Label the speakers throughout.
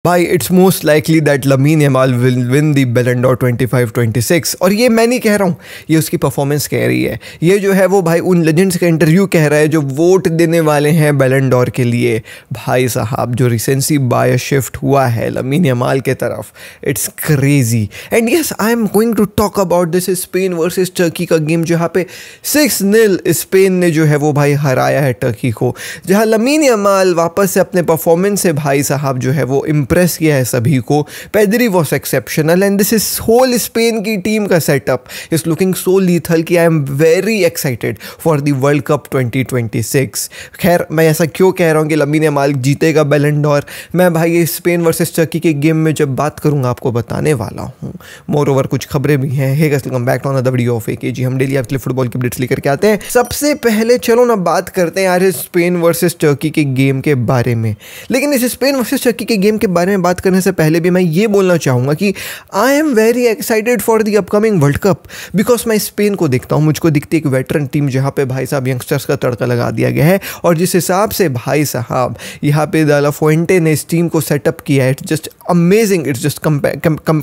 Speaker 1: भाई it's most likely that Lamine Yamal will win the बैलन डॉर 25-26। और ये मैं नहीं कह रहा हूँ, ये उसकी परफॉर्मेंस कह रही है। ये जो है वो भाई उन लेजेंड्स का इंटरव्यू कह रहा है जो वोट देने वाले हैं बैलन डॉर के लिए। भाई साहब जो रिसेंटली बायस शिफ्ट हुआ है लमीन यमाल के तरफ, it's crazy. And yes, I am going to talk about this Spain versus Turkey का गेम, जहाँ पे 6-0 स्पेन ने जो है वो भाई हराया है टर्की को, जहाँ लमीन यमाल वापस से अपने परफॉर्मेंस से भाई साहब जो है वो इम्प्रेस किया है सभी को। Pedri was exceptional and this is whole Spain की टीम का setup is looking so lethal कि I am very excited for the World Cup 2026। खैर मैं ऐसा क्यों कह रहा हूँ कि लमीन यमाल जीतेगा बैलन डॉर, मैं भाई ये स्पेन वर्सेस टर्की के गेम में जब बात करूँगा आपको बताने वाला हूँ। मोर ओवर कुछ खबरें भी हैं। Hey guys, welcome back to another video of AKG. हम डेली आपके लिए फुटबॉल की अपडेट्स लेकर के आते हैं। सबसे पहले चलो ना बात करते हैं यार स्पेन वर्सेस टर्की के गेम के बारे में। लेकिन इस स्पेन वर्सेस टर्की के गेम के बारे में बात करने से पहले भी मैं ये बोलना चाहूँगा कि I am very excited for the upcoming world cup, because मैं स्पेन को देखता हूँ, मुझको दिखती है एक वेटरन टीम जहाँ पे भाई साहब यंगस्टर्स का तड़का लगा दिया गया है। और जिस हिसाब से भाई साहब यहाँ पे द ला फुएंटे ने इस टीम को सेटअप किया है, it's just amazing, it's just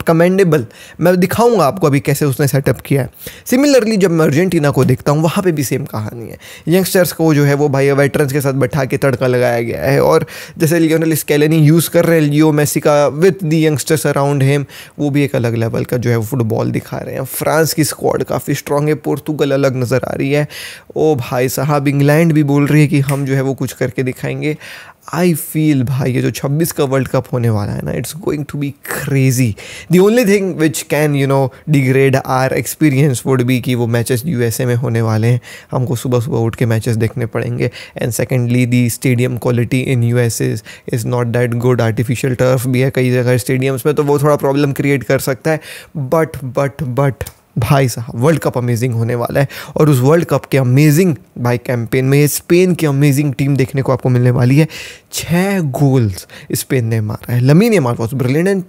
Speaker 1: commendable. मैं दिखाऊंगा आपको अभी कैसे उसने सेटअप किया है। सिमिलरली जब मैं अर्जेंटीना को देखता हूँ वहाँ पे भी सेम कहानी है। यंगस्टर्स को जो है वो भाई वेटरन्स के साथ बैठा के तड़का लगाया गया है। और जैसे लियोनेल स्केलेनी यूज़ कर रहे हैं लियो मेसी का with the youngsters around him, वो भी एक अलग लेवल का जो है वो फुटबॉल दिखा रहे हैं। फ्रांस की स्क्वाड काफ़ी स्ट्रांग है, पोर्तुगल अलग नज़र आ रही है। ओ भाई साहब इंग्लैंड भी बोल रही है कि हम जो है वो कुछ करके दिखाएंगे। आई फील भाई ये जो 26 का वर्ल्ड कप होने वाला है ना, it's going to be crazy. The only thing which can degrade our experience would be कि वो मैचेस यूएसए में होने वाले हैं, हमको सुबह सुबह उठ के मैचेस देखने पड़ेंगे। And secondly the stadium quality in USA is not that good. Artificial turf भी है कई जगह स्टेडियम्स में, तो वो थोड़ा प्रॉब्लम क्रिएट कर सकता है। बट भाई साहब वर्ल्ड कप अमेजिंग होने वाला है। और उस वर्ल्ड कप के अमेजिंग भाई कैंपेन में स्पेन की अमेजिंग टीम देखने को आपको मिलने वाली है। 6 गोल्स स्पेन ने मारा है। Lamin Yamal was brilliant and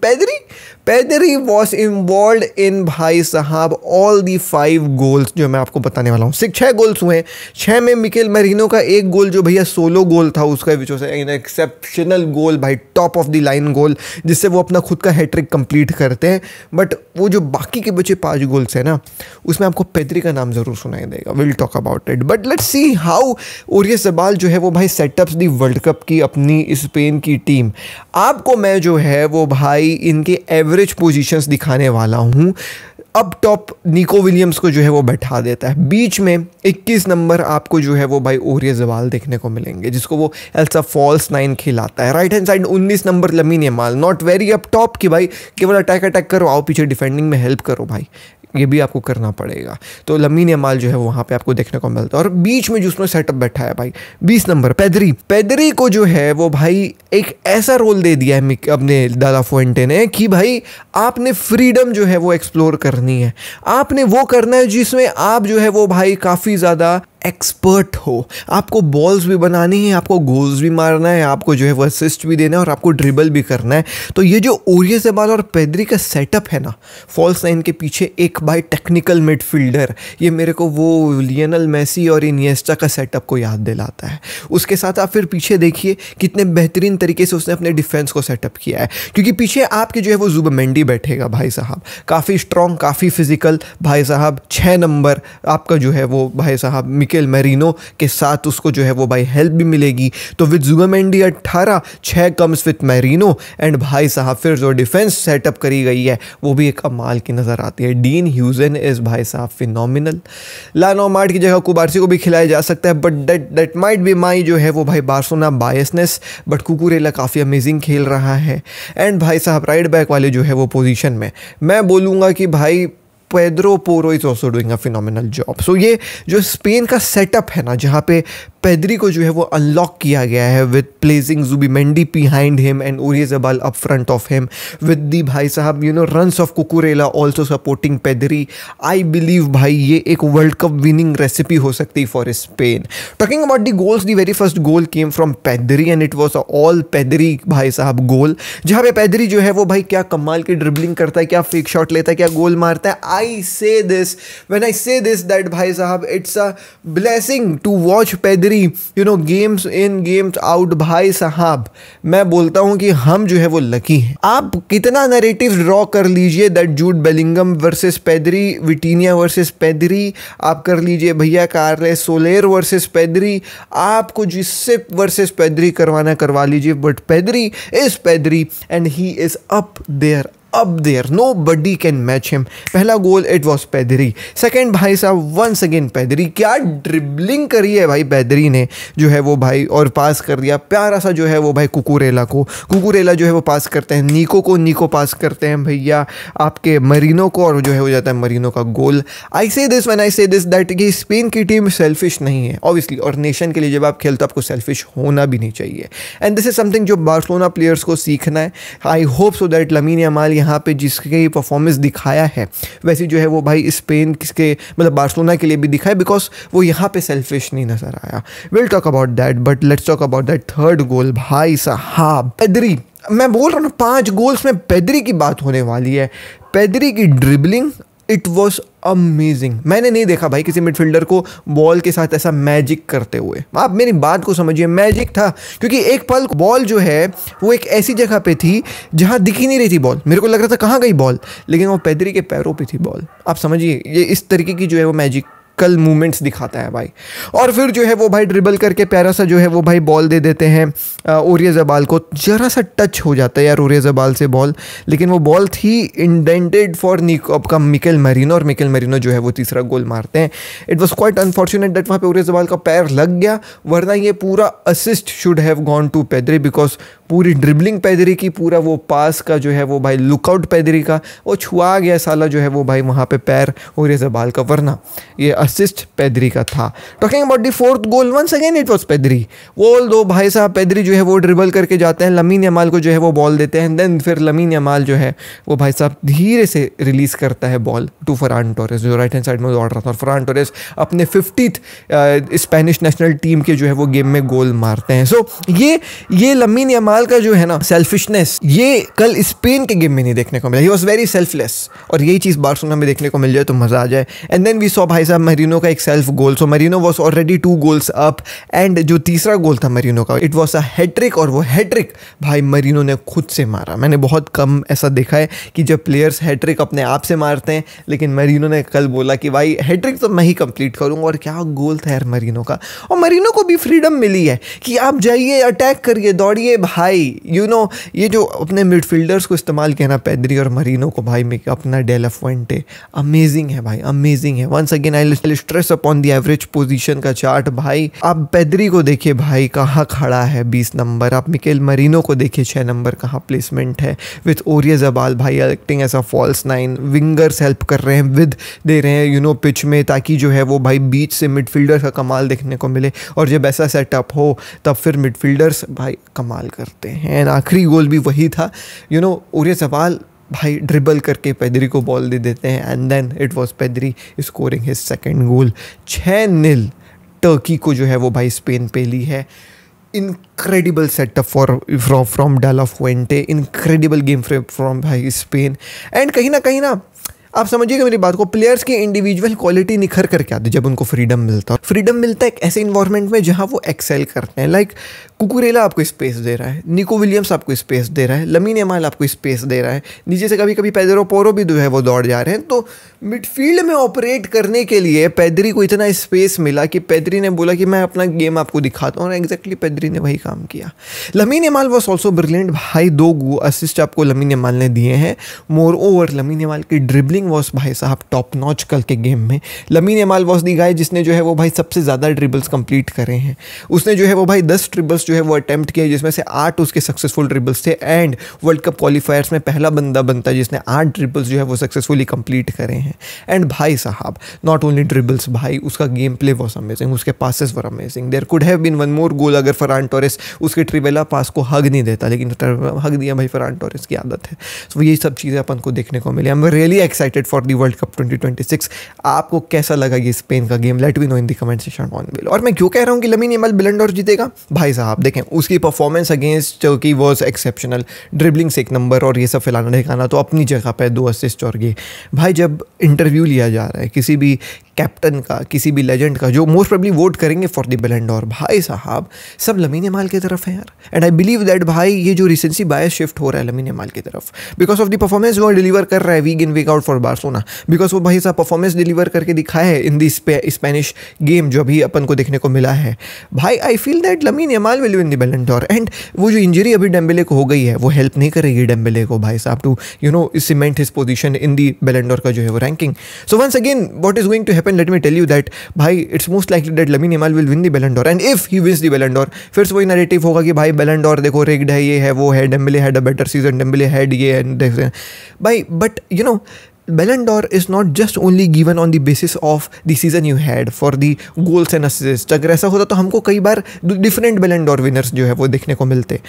Speaker 1: पेदरी was involve in भाई साहब ऑल दी 5 गोल्स जो मैं आपको बताने वाला हूँ। 6 गोल्स हुए हैं। 6 में मिकेल मेरिनो का एक गोल जो भैया सोलो गोल था उसका, विच वॉज एन एक्सेप्शनल गोल भाई, टॉप ऑफ द लाइन गोल, जिससे वो अपना खुद का हैट्रिक कंप्लीट करते हैं। बट वो जो बाकी के बचे 5 गोल्स है ना, उसमें आपको पेदरी का नाम जरूर सुनाई देगा। Will talk about it, but let's see how Oyarzabal जो है वो भाई सेटअप्स दी वर्ल्ड कप की अपनी स्पेन की टीम। आपको मैं जो है वो भाई इनके एवरेज पोजीशंस दिखाने वाला हूँ। अब टॉप निको विलियम्स को जो है वो बैठा देता है, बीच में 21 नंबर आपको जो है वो भाई ओरियज़ाबाल देखने को मिलेंगे, जिसको वो एल्सा फॉल्स 9 खिलाता है। Right hand side 19 number lamin Yamal, not very up top की भाई, केवल अटैक करो, आओ पीछे डिफेंडिंग में हेल्प करो भाई, ये भी आपको करना पड़ेगा। तो लमीन यमाल जो है वहाँ पे आपको देखने को मिलता है। और बीच में जो उसने सेटअप बैठा है भाई 20 नंबर पेदरी को जो है वो भाई एक ऐसा रोल दे दिया है अपने द ला फुएंटे ने कि भाई आपने फ्रीडम जो है वो एक्सप्लोर करनी है, आपने वो करना है जिसमें आप जो है वो भाई काफ़ी ज़्यादा एक्सपर्ट हो। आपको बॉल्स भी बनानी है, आपको गोल्स भी मारना है, आपको जो है वो असिस्ट भी देना है और आपको ड्रिबल भी करना है। तो ये जो ओरियज़ाबाल और पेदरी का सेटअप है ना, फॉल्स 9 के पीछे एक भाई टेक्निकल मिडफील्डर, ये मेरे को वो लियोनेल मेसी और इनिएस्टा का सेटअप को याद दिलाता है। उसके साथ आप फिर पीछे देखिए कितने बेहतरीन तरीके से उसने अपने डिफेंस को सेटअप किया है, क्योंकि पीछे आपके जो है वो जुबिमेंडी बैठेगा भाई साहब, काफ़ी स्ट्रॉन्ग, काफ़ी फिजिकल भाई साहब। 6 नंबर आपका जो है वो भाई साहब मिकेल मेरिनो के साथ उसको जो है वो भाई हेल्प भी मिलेगी। तो with Zubimendi 18, 6 comes with merino and भाई साहब फिर जो डिफेंस सेटअप करी गई है वो भी एक कमाल की नज़र आती है। डीन ह्यूजन इज़ भाई साहब फिनोमिनल। लानोमार्ट की जगह कुबारसी को भी खिलाया जा सकता है, but that might be my जो है वो भाई बार्सोना बायसनेस, बट कुकुरेला काफ़ी अमेजिंग खेल रहा है। एंड भाई साहब राइट बैक वाले जो है वो पोजीशन में मैं बोलूँगा कि भाई Pedro Porro is also doing a phenomenal job. So ये जो स्पेन का सेटअप है ना, जहाँ पे पेदरी को जो है वो अनलॉक किया गया है with placing Zubimendi behind him and Oyarzabal up front of him with the भाई साहब runs of Cucurella also supporting Pedri. I believe भाई ये एक वर्ल्ड कप विनिंग रेसिपी हो सकती है for Spain. Talking about the goals, the very first goal came from पेदरी and it was all पेदरी भाई साहब गोल, जहाँ पे पेदरी जो है वो भाई क्या कमाल की ड्रिबलिंग करता है, क्या फेक शॉट लेता है, क्या गोल मारता है। I say this, when I say this that भाई साहब it's a blessing to watch Pedri, you know, games in games out भाई साहब, मैं बोलता हूँ कि हम जो है वो लकी हैं। आप कितना नैरेटिव ड्रॉ कर लीजिए that Jude Bellingham versus पेदरी, विटीनिया versus पेदरी, आप कर लीजिए भैया कार्लेस सोलेर वर्सेस पेदरी, आपको जिससे वर्सेस पेदरी करवाना करवा लीजिए, but Pedri is Pedri and he is up there, up there, nobody can match him। पहला goal it was Pedri, second भाई साहब वंस अगेन पेदरी, क्या ड्रिबलिंग करी है भाई पेदरी ने जो है वो भाई, और पास कर दिया प्यारा सा जो है वो भाई कुकुरेला को, कुकुरेला जो है वो पास करते हैं नीको को, नीको पास करते हैं भैया आपके मरीनो को, और जो है हो जाता है मरीनो का गोल। आई से दिस व्हेन आई से दिस दैट कि स्पेन की टीम सेल्फिश नहीं है ऑब्वियसली, और नेशन के लिए जब आप खेलते हो आपको सेल्फिश होना भी नहीं चाहिए, एंड दिस इज समथिंग जो बार्सिलोना प्लेयर्स को सीखना है। I hope so that Lamine Yamal यहाँ पे जिसके परफॉर्मेंस दिखाया है वैसे जो है वो भाई स्पेन किसके मतलब बार्सिलोना के लिए भी दिखाए, बिकॉज वो यहाँ पे सेल्फिश नहीं नजर आया। Will talk about that, but let's talk about that third goal भाई साहब। पेदरी, मैं बोल रहा हूँ 5 गोल्स में पेदरी की बात होने वाली है। पेदरी की ड्रिबलिंग इट वॉज अमेजिंग। मैंने नहीं देखा भाई किसी मिडफील्डर को बॉल के साथ ऐसा मैजिक करते हुए, आप मेरी बात को समझिए, मैजिक था, क्योंकि एक पल बॉल जो है वो एक ऐसी जगह पे थी जहां दिख ही नहीं रही थी बॉल, मेरे को लग रहा था कहाँ गई बॉल, लेकिन वो पेदरी के पैरों पे थी बॉल। आप समझिए ये इस तरीके की जो है वो मैजिक कल मूवमेंट्स दिखाता है भाई। और फिर जो है वो भाई ड्रिबल करके प्यारा सा जो है वो भाई बॉल दे देते हैं ओरियाज़ाबाल को, जरा सा टच हो जाता है यार ओरियाज़ाबाल से बॉल, लेकिन वो बॉल थी इंडेंटेड फॉर निको का मिकेल मैरिनो, और मिकेल मैरिनो जो है वो तीसरा गोल मारते हैं। It was quite unfortunate that वहाँ पे ओरियाज़ाबाल का पैर लग गया, वरना ये पूरा assist should have gone to Pedri, because पूरी ड्रिबलिंग पेदरी की, पूरा वो पास का जो है वो भाई लुकआउट पेदरी का, वो छुआ गया साला जो है वो भाई वहाँ पे पैर ओरियाज़ाबाल का, वरना ये असिस्ट पेदरी का था। Talking about the fourth goal, once again it was Pedri. वो दो भाई साहब पेदरी जो है वो ड्रिबल करके जाते हैं, लमीन यमाल को जो है वो बॉल देते हैं, देन फिर लमीन यमाल जो है वो भाई साहब धीरे से रिलीज करता है बॉल टू फरान टोरेस, जो राइट हैंड साइड में दौड़ रहा था, और फरान टोरेस अपने 50th स्पेनिश नेशनल टीम के जो है वो गेम में गोल मारते हैं। सो ये लमीन यमाल का जो है ना सेल्फिशनेस, ये कल स्पेन के गेम में नहीं देखने को मिला। ही वॉज वेरी सेल्फलेस, और यही चीज़ बार्सिलोना में देखने को मिल जाए तो मज़ा आ जाए। एंड देन वी सॉ भाई साहब मरीनो का एक self goal, so Merino was already 2 goals up, and जो तीसरा गोल था मरीनो का इट वॉज अ हैट्रिक, और वो हैट्रिक भाई मरीनो ने खुद से मारा। मैंने बहुत कम ऐसा देखा है कि जब प्लेयर्स हैट्रिक अपने आप से मारते हैं, लेकिन मरीनो ने कल बोला कि भाई हैट्रिक तो मैं ही कंप्लीट करूँगा, और क्या गोल था यार मरीनो का। और मरीनो को भी फ्रीडम मिली है कि आप जाइए अटैक करिए दौड़िए भाई, यू नो ये जो अपने मिडफील्डर्स को इस्तेमाल किया ना पेदरी और मरीनो को भाई में अपना डे ला फुएंटे, अमेजिंग है भाई, अमेजिंग है। Once again I stress upon the average position का चार्ट भाई। आप पेदरी को देखिए भाई कहाँ खड़ा है 20 नंबर, आप मिकेल मरीनो को देखिए 6 नंबर कहाँ प्लेसमेंट है, विथ ओरियाज़ाबाल भाई acting as a false 9, wingers help कर रहे हैं, विद दे रहे हैं यू नो पिच में, ताकि जो है वो भाई बीच से मिडफील्डर का कमाल देखने को मिले, और जब ऐसा सेटअप हो तब फिर मिडफील्डर्स भाई कमाल करते हैं। आखिरी गोल भी वही था, यू नो ओरियाज़ाबाल भाई ड्रिबल करके पेदरी को बॉल दे देते हैं, and then it was Pedri scoring his second goal. 6-0 Turkey को जो है वो भाई स्पेन पे ली है। Incredible setup from de la Fuente, incredible game from भाई स्पेन। एंड कहीं ना आप समझिएगा मेरी बात को, प्लेयर्स की इंडिविजुअल क्वालिटी निखर करके आती जब उनको फ्रीडम मिलता है एक ऐसे इन्वायरमेंट में जहां वो एक्सेल करते हैं। लाइक कुकुरेला आपको स्पेस दे रहा है, निको विलियम्स आपको स्पेस दे रहा है, लमीन यमाल आपको स्पेस दे रहा है, नीचे से कभी कभी पेदरो पोरो भी जो है वो दौड़ जा रहे हैं। तो मिडफील्ड में ऑपरेट करने के लिए पेदरी को इतना स्पेस मिला कि पेदरी ने बोला कि मैं अपना गेम आपको दिखाता हूँ, और एग्जैक्टली पेदरी ने वही काम किया। Lamin Yamal was also brilliant भाई, 2 असिस्ट आपको लमीन यमाल ने दिए हैं। मोर ओवर लमीन यमाल की ड्रिबलिंग वॉज भाई साहब टॉप नॉच कल के गेम में। लमीन यमाल वॉज दी गाय जिसने जो है वो भाई सबसे ज़्यादा ड्रिबल्स कंप्लीट करे हैं। उसने जो है वो भाई 10 ड्रिबल्स जो है वो अटेम्प्ट किए, जिसमें से 8 उसके सक्सेसफुल ड्रिबल्स थे, एंड वर्ल्ड कप क्वालिफायर्स में पहला बंदा बनता है जिसने 8 ड्रिबल्स जो है वो सक्सेसफुली कंप्लीट करे हैं। एंड भाई साहब नॉट ओनली ड्रिबल्स भाई, उसका गेम प्ले वॉज अमेजिंग, उसके passes were amazing. There could have been 1 more goal अगर फरान टोरेस उसके ट्रिवेला पास को हग नहीं देता, लेकिन हग दिया भाई, फरान टोरेस की आदत है। तो ये सब चीज़ें अपन को देखने को मिली। I am really excited for the World Cup 2026। आपको कैसा लगा ये स्पेन का game? Let me know in the comment section on below. और मैं क्यों कह रहा हूँ कि लमीन यमाल बैलन डोर जीतेगा? भाई साहब आप देखें उसकी performance against Turkey was exceptional, dribbling से एक नंबर और ये सब फैलाना ठिकाना तो अपनी जगह पे 2 असिस्ट और ये। भाई जब इंटरव्यू लिया जा रहा है किसी भी कैप्टन का, किसी भी लेजेंड का जो मोस्ट प्रोबेबली वोट करेंगे फॉर द बैलन डोर, भाई साहब सब लमीन यमाल की तरफ है यार। एंड आई बिलीव दैट भाई ये जो रिसेंसी बायस शिफ्ट हो रहा है लमीन यमाल की तरफ बिकॉज ऑफ द परफॉर्मेंस वो डिलीवर कर रहा है week in week out for Barcelona, because वो भाई साहब परफॉर्मेंस डिलीवर करके दिखाया है इन दी स्पेनिश गेम जो अभी अपन को देखने को मिला है। भाई I feel that Lamine Yamal will win the Ballon. And वो जो इंजरी अभी डेम्बेले को हो गई है वो हेल्प नहीं करेगी डेम्बेले को भाई साहब to cement his position in the Ballon का जो है वो ranking. So once again what is going to happen, let me tell you that भाई it's most likely that Lamine Yamal will win the Ballon. And if he wins the Ballon फिर से वही narrative होगा कि भाई बैलन door देखो rigged है, ये है, वो है, Dembélé had a better season, Dembélé had ये भाई। But Ballon d'Or is not just only given on the basis of the season you had for the goals and assists। अगर ऐसा होता तो हमको कई बार डिफरेंट Ballon d'Or winners जो है वो देखने को मिलते।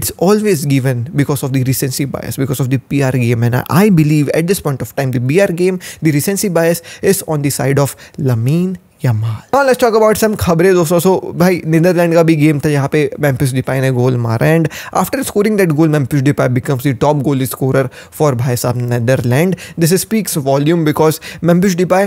Speaker 1: It's always given because of the recency bias, because of the PR game, and I believe at this point of time the PR game, the recency bias is on the side of Lamine Yamal। Now let's talk about some खबरें दोस्तों। सो भाई Netherlands का भी game था यहाँ पे Memphis Depay ने goal मारा and after scoring that goal Memphis Depay becomes the top goal scorer for भाई साहब Netherlands. This speaks volume because Memphis Depay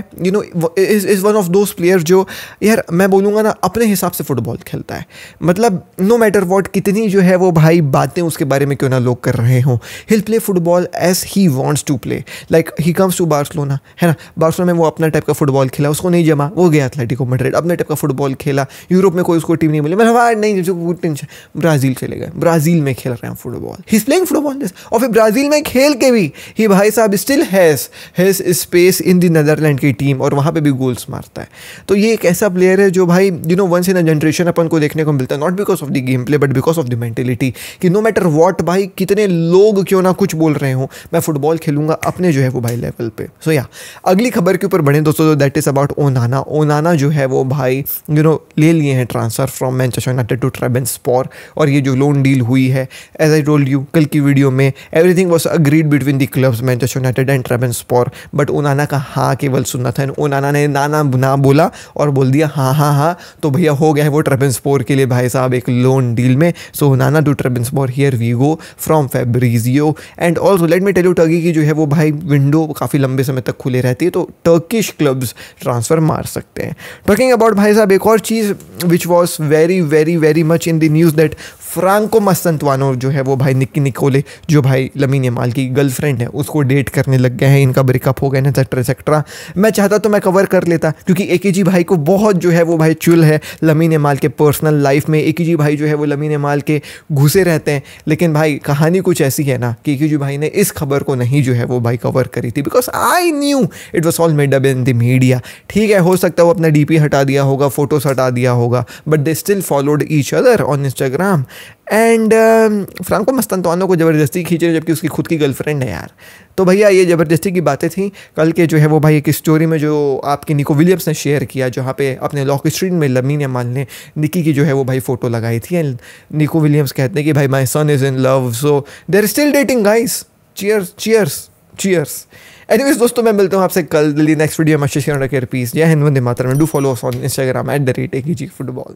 Speaker 1: is one of those player जो यार मैं बोलूँगा ना अपने हिसाब से फुटबॉल खेलता है। मतलब नो मैटर वॉट कितनी जो है वो भाई बातें उसके बारे में क्यों ना लोग कर रहे हों, he'll play football as he wants to play. Like he comes to Barcelona, है ना, बार्सिलोना में वो अपना टाइप का फुटबॉल खेला, उसको नहीं जमा, वो गया एथलेटिको मैड्रिड, अपने टाइप का फुटबॉल खेला, यूरोप में कोई उसको टीम नहीं मिली, मतलब नहीं टेंशन, ब्राज़ील चले गए, ब्राज़ील में खेल रहे हैं football, he is playing football this. और फिर ब्राज़ील में खेल के भी ही भाई साहब still has space in the Netherlands की टीम और वहाँ पे भी गोल्स मारता है। तो ये एक ऐसा प्लेयर है जो भाई वंस इन अ जनरेशन अपन को देखने को मिलता है, not because of the game play but because of the mentality कि नो मैटर वॉट भाई कितने लोग क्यों ना कुछ बोल रहे हो, मैं फुटबॉल खेलूंगा अपने जो है वो भाई लेवल पे। सो या अगली खबर के ऊपर बढ़े दोस्तों, that is about Onana. Onana जो है वो भाई ले लिए हैं transfer from Manchester United to Trabzonspor, और ये जो लोन डील हुई है एज आई टोल्ड यू कल की वीडियो में, everything was agreed between the clubs Manchester United and Trabzonspor, but Onana का हाँ केवल सुनना था। ओनाना ने ना बोला और बोल दिया हाँ, तो भैया हो गया है वो ट्रेबेन्सपोर के लिए भाई साहब एक लोन डील में। So Onana to Trabzonspor, here we go from Fabrizio. And also let me tell you Turkey की जो है वो भाई विंडो काफ़ी लंबे समय तक खुले रहती है, तो टर्किश क्लब्स ट्रांसफ़र मार सकते हैं। टॉकिंग अबाउट भाई साहब एक और चीज़ which was very very very much in the news that Franco Mastantuono जो है वो भाई निक्की निकोले जो भाई लमीन यमाल की गर्लफ्रेंड है उसको डेट करने लग गए हैं, इनका ब्रेकअप हो गया ना एक्सेट्रा। मैं चाहता तो मैं कवर कर लेता क्योंकि एकेजी भाई को बहुत जो है वो भाई चुल है लमीन यमाल के पर्सनल लाइफ में। एकेजी भाई जो है वो लमीन यमाल के घुसे रहते हैं, लेकिन भाई कहानी कुछ ऐसी है ना कि एकेजी भाई ने इस खबर को नहीं जो है वो भाई कवर करी थी because I knew it was all made up in the media. ठीक है, हो सकता है वो अपना डीपी हटा दिया होगा, फोटोज हटा दिया होगा, but they still followed each other on Instagram and Franco Mastantuono को ज़बरदस्ती खींचे जबकि उसकी खुद की गर्लफ्रेंड है यार। तो भैया ये ज़बरदस्ती की बातें थी। कल के जो है वो भाई एक स्टोरी में जो आपकी निको विलियम्स ने शेयर किया जहाँ पे अपने लॉक स्ट्रीट में लमीन यमाल ने निकी की जो है वो भाई फ़ोटो लगाई थी एंड निको विलियम्स कहते हैं कि भाई my son is in love, so they are still dating guys. Cheers. Anyways दोस्तों, मैं मिलता हूँ आपसे कल दिल्ली नेक्स्ट वीडियो में। पीस। जय हिंद, वंदे मातरम। Do follow us on Instagram @AKG Football।